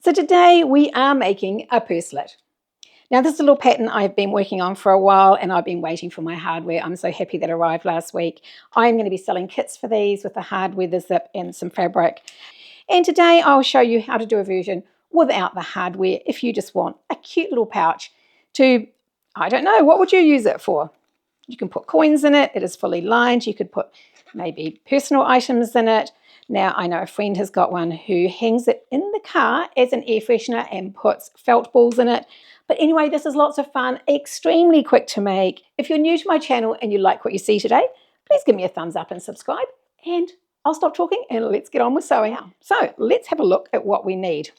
So today we are making a purselet. Now this is a little pattern I've been working on for a while and I've been waiting for my hardware. I'm so happy that arrived last week. I'm going to be selling kits for these with the hardware, the zip and some fabric. And today I'll show you how to do a version without the hardware if you just want a cute little pouch to, I don't know, what would you use it for? You can put coins in it. It is fully lined. You could put maybe personal items in it. Now, I know a friend has got one who hangs it in the car as an air freshener and puts felt balls in it. But anyway, this is lots of fun, extremely quick to make. If you're new to my channel and you like what you see today, please give me a thumbs up and subscribe. And I'll stop talking and let's get on with sewing. So let's have a look at what we need.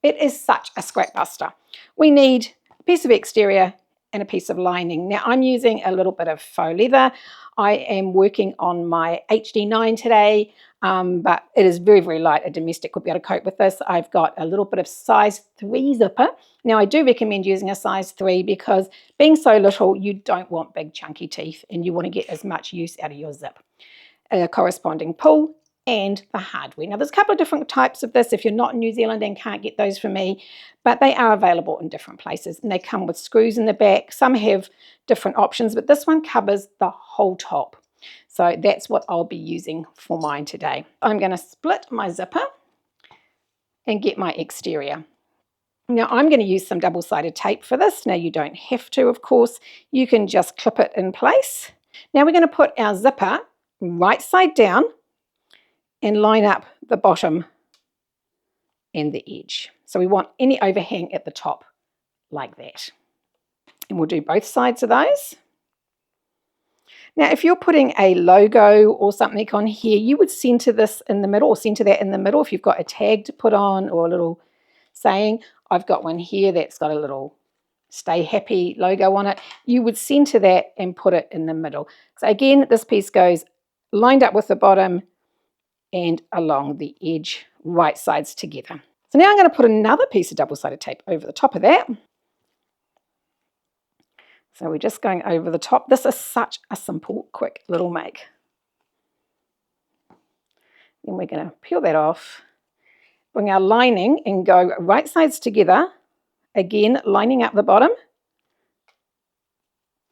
It is such a scrap buster. We need a piece of exterior and a piece of lining. Now I'm using a little bit of faux leather. I am working on my HD9 today, but it is very, very light. A domestic would be able to cope with this. I've got a little bit of size 3 zipper. Now I do recommend using a size 3 because being so little, you don't want big chunky teeth and you want to get as much use out of your zip. A corresponding pull and the hardware. Now there's a couple of different types of this if you're not in New Zealand and can't get those from me, but they are available in different places and they come with screws in the back. Some have different options, but this one covers the whole top. So that's what I'll be using for mine today. I'm going to split my zipper and get my exterior. Now I'm going to use some double-sided tape for this. Now you don't have to, of course. You can just clip it in place. Now we're going to put our zipper right side down and line up the bottom and the edge. So we want any overhang at the top like that. And we'll do both sides of those. Now if you're putting a logo or something on here, you would center this in the middle or center that in the middle if you've got a tag to put on or a little saying. I've got one here that's got a little Stay Happy logo on it. You would center that and put it in the middle. So again, this piece goes lined up with the bottom and along the edge, right sides together. So now I'm going to put another piece of double-sided tape over the top of that. So we're just going over the top. This is such a simple, quick little make. Then we're going to peel that off, bring our lining and go right sides together, again lining up the bottom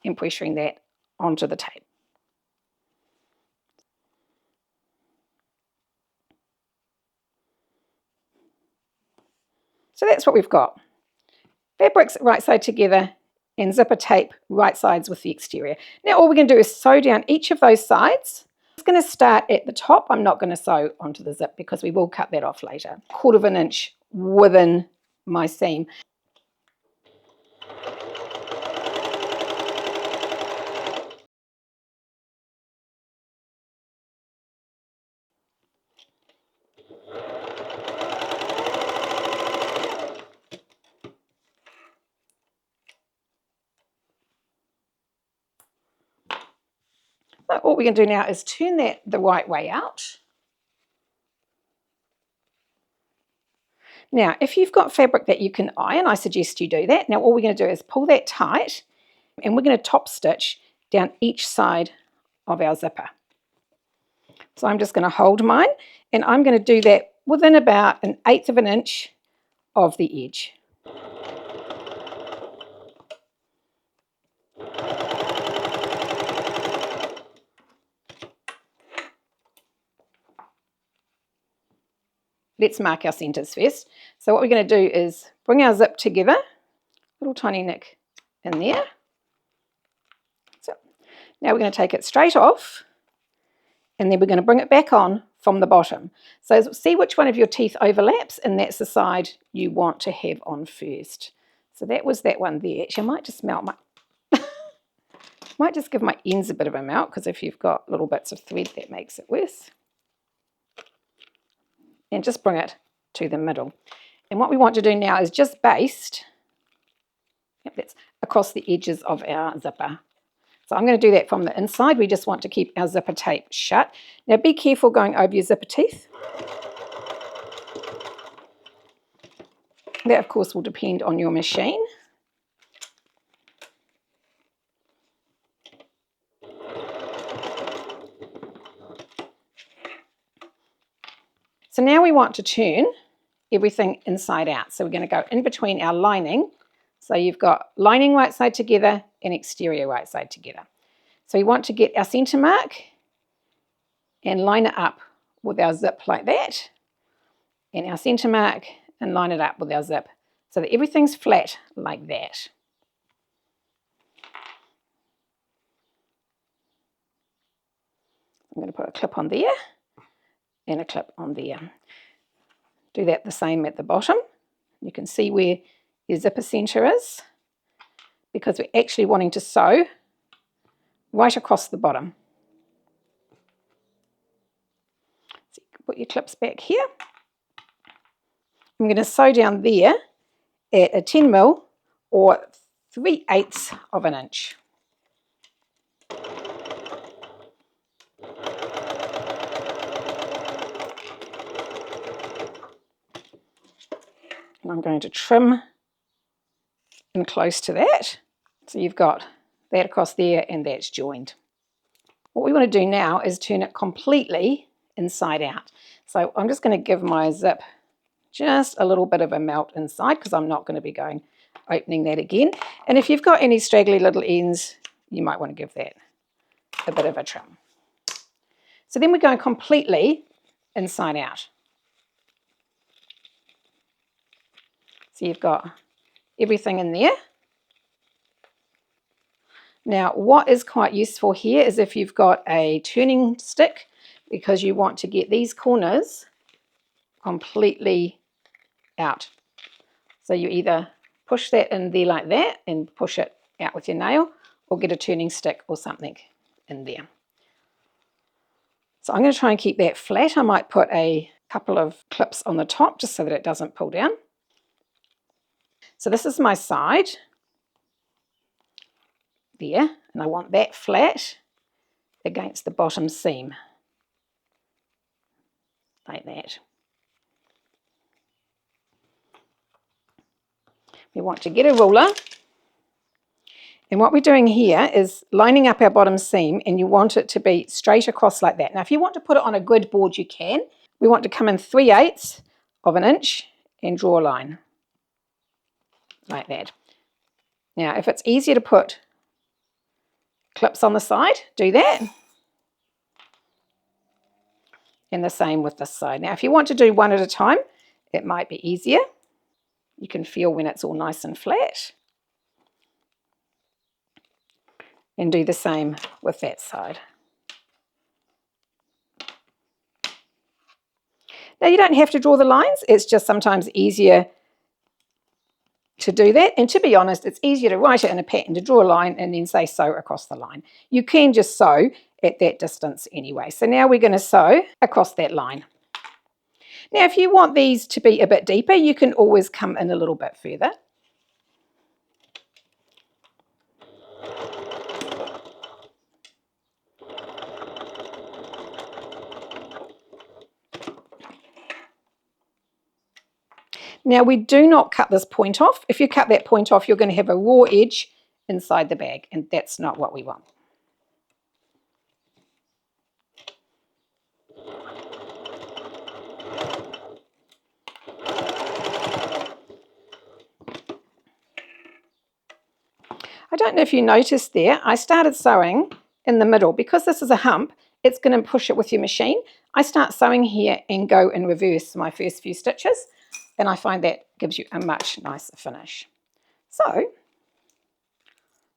and pressuring that onto the tape. So that's what we've got. Fabrics right side together and zipper tape right sides with the exterior. Now all we're going to do is sew down each of those sides. I'm going to start at the top. I'm not going to sew onto the zip because we will cut that off later. 1/4 inch within my seam. So all we're going to do now is turn that the right way out. Now, if you've got fabric that you can iron, I suggest you do that. Now, all we're going to do is pull that tight and we're going to top stitch down each side of our zipper. So I'm just going to hold mine and I'm going to do that within about 1/8 of an inch of the edge. Let's mark our centers first. So what we're going to do is bring our zip together, little tiny nick in there. So now we're going to take it straight off and then we're going to bring it back on from the bottom. So see which one of your teeth overlaps and that's the side you want to have on first. So that was that one there. Actually, I might just melt my, might just give my ends a bit of a melt because if you've got little bits of thread that makes it worse. And just bring it to the middle. And what we want to do now is just baste, that's across the edges of our zipper. So I'm going to do that from the inside. We just want to keep our zipper tape shut. Now be careful going over your zipper teeth. That of course will depend on your machine. So now we want to turn everything inside out. So we're going to go in between our lining. So you've got lining right side together and exterior right side together. So we want to get our center mark and line it up with our zip like that, and our center mark and line it up with our zip so that everything's flat like that. I'm going to put a clip on there and a clip on there. Do that the same at the bottom. You can see where your zipper center is, because we're actually wanting to sew right across the bottom. So you can put your clips back here. I'm going to sew down there at a 10 mil or 3/8 of an inch. And I'm going to trim in close to that. So you've got that across there and that's joined. What we want to do now is turn it completely inside out. So I'm just going to give my zip just a little bit of a melt inside, because I'm not going to be opening that again. And if you've got any straggly little ends, you might want to give that a bit of a trim. So then we're going completely inside out. So you've got everything in there. Now, what is quite useful here is if you've got a turning stick, because you want to get these corners completely out. So you either push that in there like that and push it out with your nail, or get a turning stick or something in there. So I'm going to try and keep that flat. I might put a couple of clips on the top just so that it doesn't pull down. So this is my side there, and I want that flat against the bottom seam, like that. We want to get a ruler, and what we're doing here is lining up our bottom seam, and you want it to be straight across like that. Now, if you want to put it on a grid board, you can. We want to come in 3/8 of an inch and draw a line like that. Now, if it's easier to put clips on the side, do that. And the same with this side. Now, if you want to do one at a time, it might be easier. You can feel when it's all nice and flat. And do the same with that side. Now, you don't have to draw the lines. It's just sometimes easier to do that. And to be honest, it's easier to write it in a pattern, to draw a line and then say sew across the line. You can just sew at that distance anyway. So now we're going to sew across that line. Now, if you want these to be a bit deeper, you can always come in a little bit further. Now, we do not cut this point off. If you cut that point off, you're going to have a raw edge inside the bag, and that's not what we want. I don't know if you noticed there, I started sewing in the middle. Because this is a hump, it's going to push it with your machine. I start sewing here and go in reverse my first few stitches, and I find that gives you a much nicer finish. So,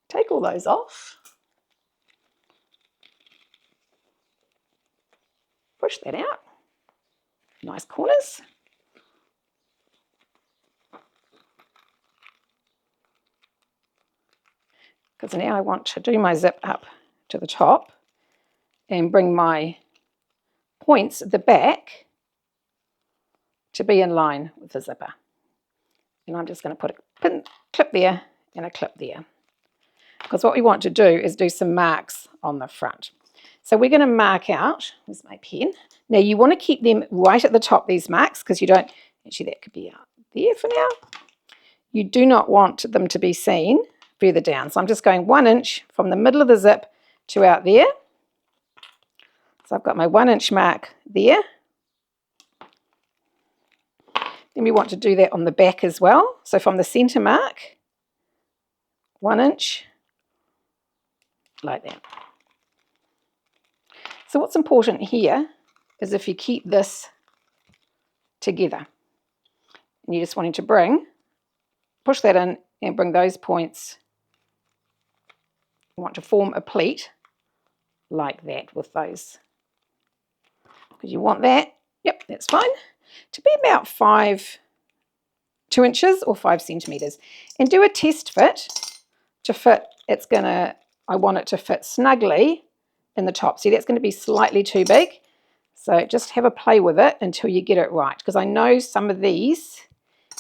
take all those off. Push that out. Nice corners. Because now I want to do my zip up to the top and bring my points at the back to be in line with the zipper. And I'm just going to put a pin clip there and a clip there. Because what we want to do is do some marks on the front. So we're going to mark out, here's my pen. Now you want to keep them right at the top, these marks, because you don't, actually that could be out there for now. You do not want them to be seen further down. So I'm just going 1 inch from the middle of the zip to out there. So I've got my 1 inch mark there. Then we want to do that on the back as well. So from the centre mark, 1 inch, like that. So what's important here is if you keep this together, and you're just wanting to push that in and bring those points, you want to form a pleat like that with those. Because you want that, yep, that's fine, to be about 2 inches or 5 centimetres. And do a test fit to fit, I want it to fit snugly in the top. See, that's going to be slightly too big. So just have a play with it until you get it right. Because I know some of these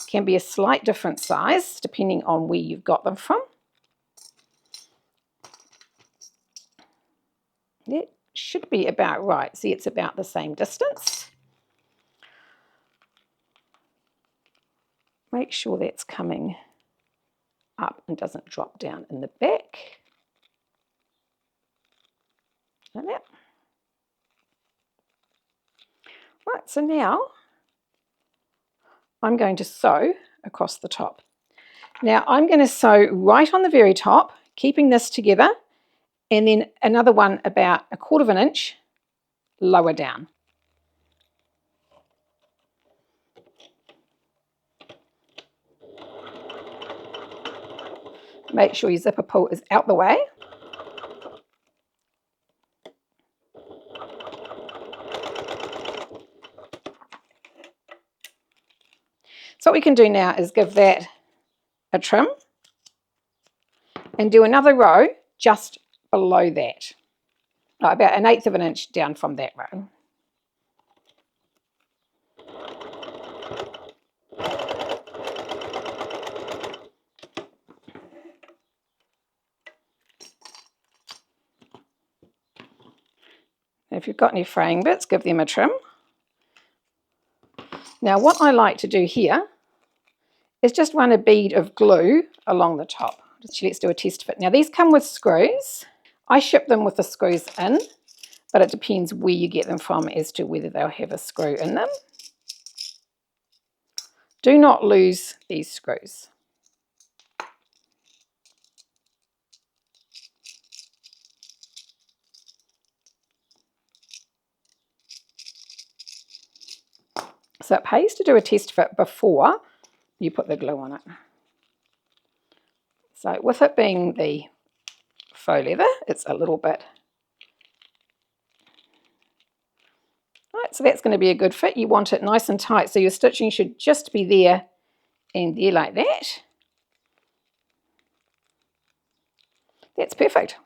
can be a slight different size depending on where you've got them from. It should be about right. See, it's about the same distance. Make sure that's coming up and doesn't drop down in the back. Like that. Right, so now I'm going to sew across the top. Now I'm going to sew right on the very top, keeping this together, and then another one about 1/4 inch lower down. Make sure your zipper pull is out the way. So what we can do now is give that a trim and do another row just below that, about 1/8 inch down from that row. If you've got any fraying bits, give them a trim. Now what I like to do here is just run a bead of glue along the top. Let's do a test fit. Now these come with screws. I ship them with the screws in, but it depends where you get them from as to whether they'll have a screw in them. Do not lose these screws. So it pays to do a test fit before you put the glue on it. So with it being the faux leather, it's a little bit. Right, so that's going to be a good fit. You want it nice and tight, so your stitching should just be there and there like that. That's perfect.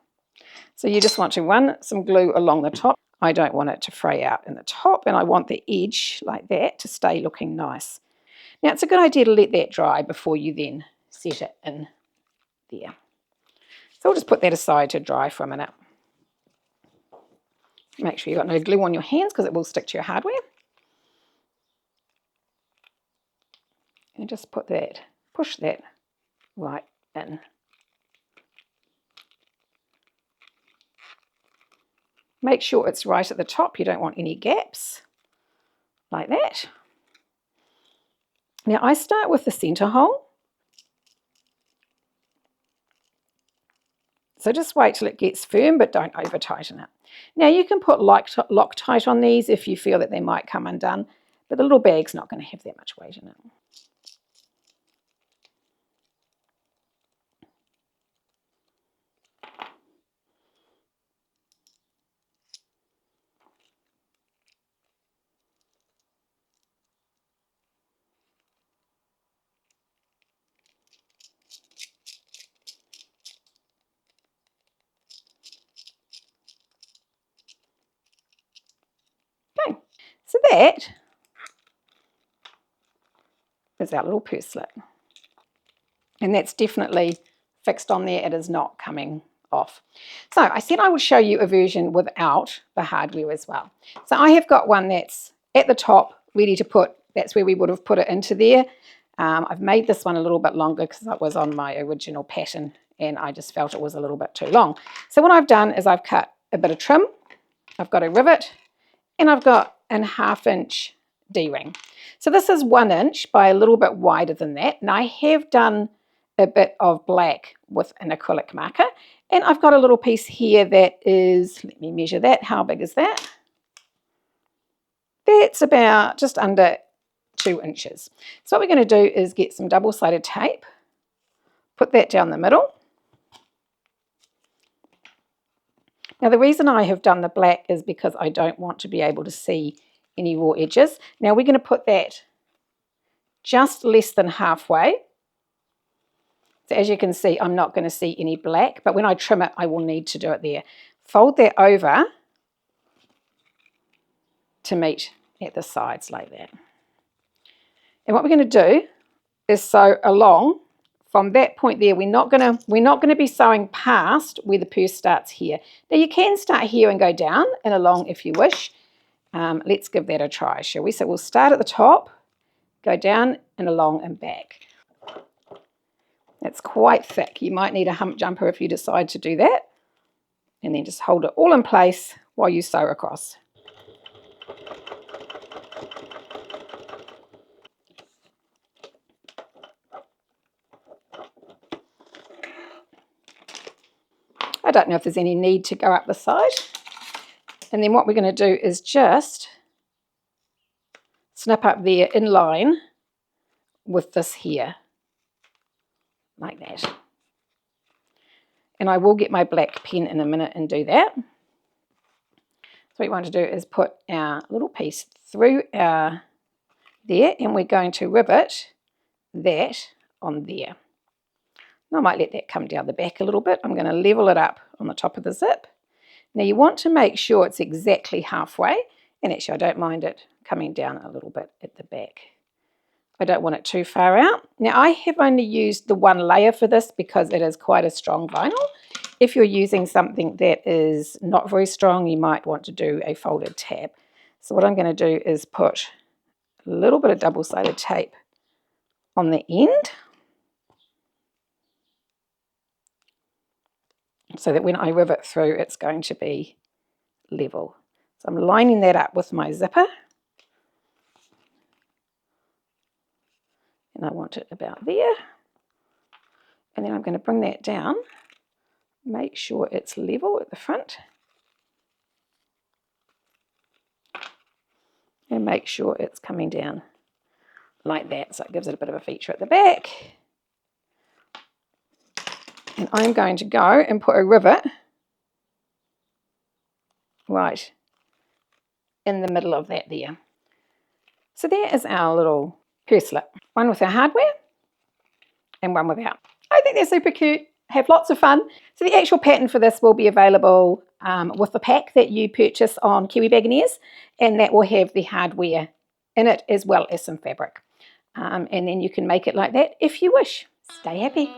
So you just want to run some glue along the top. I don't want it to fray out in the top, and I want the edge like that to stay looking nice. Now it's a good idea to let that dry before you then set it in there. So we'll just put that aside to dry for a minute. Make sure you've got no glue on your hands because it will stick to your hardware. And just push that right in. Make sure it's right at the top. You don't want any gaps, like that. Now I start with the center hole. So just wait till it gets firm, but don't over tighten it. Now you can put Loctite on these if you feel that they might come undone, but the little bag's not going to have that much weight in it. Okay, so that is our little purse slit. And that's definitely fixed on there. It is not coming off. So I said I would show you a version without the hardware as well. So I have got one that's at the top ready to put, that's where we would have put it into there. I've made this one a little bit longer because it was on my original pattern and I just felt it was a little bit too long. So what I've done is I've cut a bit of trim, I've got a rivet, and I've got a 1/2 inch D-ring. So this is 1 inch by a little bit wider than that, and I have done a bit of black with an acrylic marker, and I've got a little piece here that is, let me measure that, how big is that? That's about just under 2 inches. So what we're going to do is get some double-sided tape, put that down the middle. Now the reason I have done the black is because I don't want to be able to see any raw edges. Now we're going to put that just less than halfway. So as you can see, I'm not going to see any black, but when I trim it, I will need to do it there. Fold that over to meet at the sides like that. And what we're going to do is sew along from that point there. We're not going to be sewing past where the purse starts here. Now you can start here and go down and along if you wish. Let's give that a try, shall we? So we'll start at the top, go down and along and back. It's quite thick. You might need a hump jumper if you decide to do that. And then just hold it all in place while you sew across. I don't know if there's any need to go up the side. And then what we're going to do is just snip up there in line with this here, like that. And I will get my black pen in a minute and do that. So what we want to do is put our little piece through our there, and we're going to rivet that on there. And I might let that come down the back a little bit. I'm going to level it up on the top of the zip. Now you want to make sure it's exactly halfway, and actually I don't mind it coming down a little bit at the back. I don't want it too far out. Now I have only used the 1 layer for this because it is quite a strong vinyl. If you're using something that is not very strong, you might want to do a folded tab. So what I'm going to do is put a little bit of double-sided tape on the end so that when I rivet through, it's going to be level. So I'm lining that up with my zipper. And I want it about there. And then I'm going to bring that down, make sure it's level at the front. And make sure it's coming down like that, so it gives it a bit of a feature at the back. And I'm going to go and put a rivet right in the middle of that there. So there is our little purse slip. One with our hardware and one without. I think they're super cute. Have lots of fun. So the actual pattern for this will be available with the pack that you purchase on Kiwi Bagoneers, and that will have the hardware in it as well as some fabric. And then you can make it like that if you wish. Stay happy.